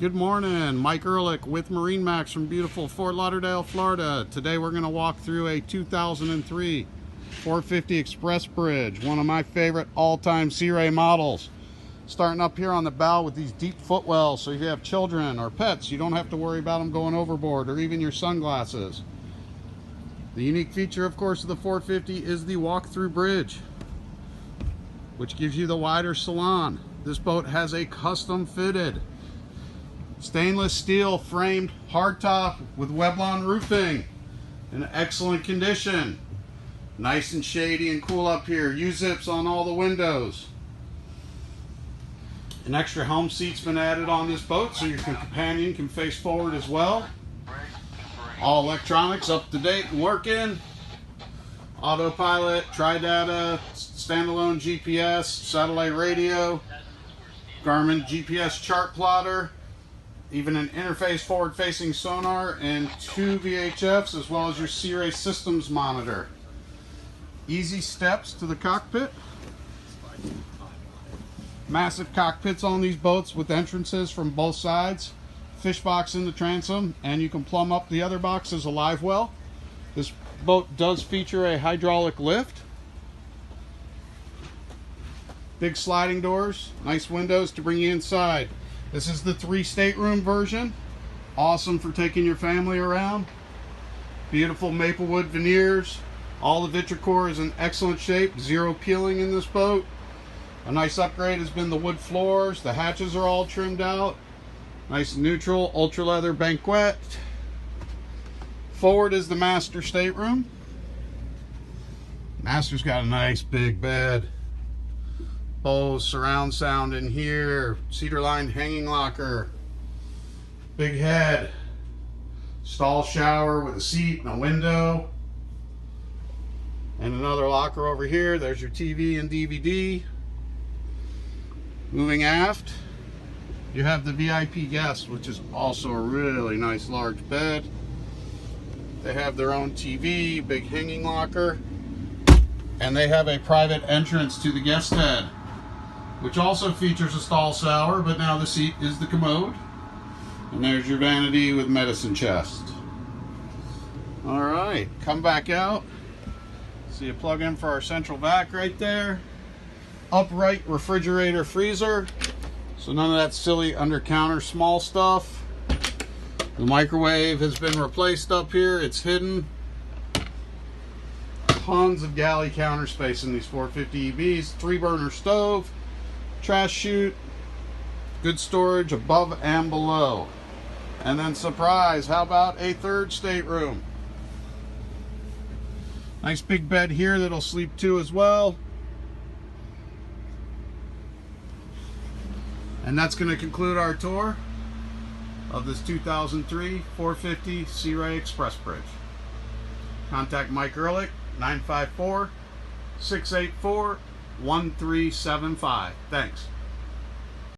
Good morning, Mike Ehrlich with MarineMax from beautiful Fort Lauderdale, Florida. Today we're going to walk through a 2003 450 Express Bridge, one of my favorite all-time Sea Ray models. Starting up here on the bow with these deep footwells, so if you have children or pets, you don't have to worry about them going overboard, or even your sunglasses. The unique feature, of course, of the 450 is the walk-through bridge, which gives you the wider salon. This boat has a custom-fitted stainless steel framed hardtop with Weblon roofing in excellent condition. Nice and shady and cool up here. U-zips on all the windows. An extra helm seat's been added on this boat so your companion can face forward as well. All electronics up to date and working. Autopilot, Tridata, standalone GPS, satellite radio, Garmin GPS chart plotter, even an interface forward-facing sonar, and 2 VHFs, as well as your Sea Ray systems monitor. Easy steps to the cockpit. Massive cockpits on these boats with entrances from both sides. Fish box in the transom, and you can plumb up the other box as a live well. This boat does feature a hydraulic lift. Big sliding doors, nice windows to bring you inside. This is the 3 stateroom version. Awesome for taking your family around. Beautiful maple wood veneers. All the vitricore is in excellent shape. Zero peeling in this boat. A nice upgrade has been the wood floors. The hatches are all trimmed out. Nice neutral ultra leather banquette. Forward is the master stateroom. Master's got a nice big bed. Bose surround sound in here, cedar lined hanging locker, big head, stall shower with a seat and a window, and another locker over here. There's your TV and DVD. Moving aft, you have the VIP guest, which is also a really nice large bed. They have their own TV, big hanging locker, and they have a private entrance to the guest head, which also features a stall shower, but now the seat is the commode. And there's your vanity with medicine chest. All right, come back out. See a plug in for our central vac right there. Upright refrigerator freezer, so none of that silly under counter small stuff. The microwave has been replaced up here, it's hidden. Tons of galley counter space in these 450 EBs. 3-burner stove, trash chute, good storage above and below. And then surprise, how about a 3rd stateroom? Nice big bed here that'll sleep 2 as well. And that's going to conclude our tour of this 2003 450 Sea Ray Express Bridge. Contact Mike Ehrlich, 954-684-1375. Thanks.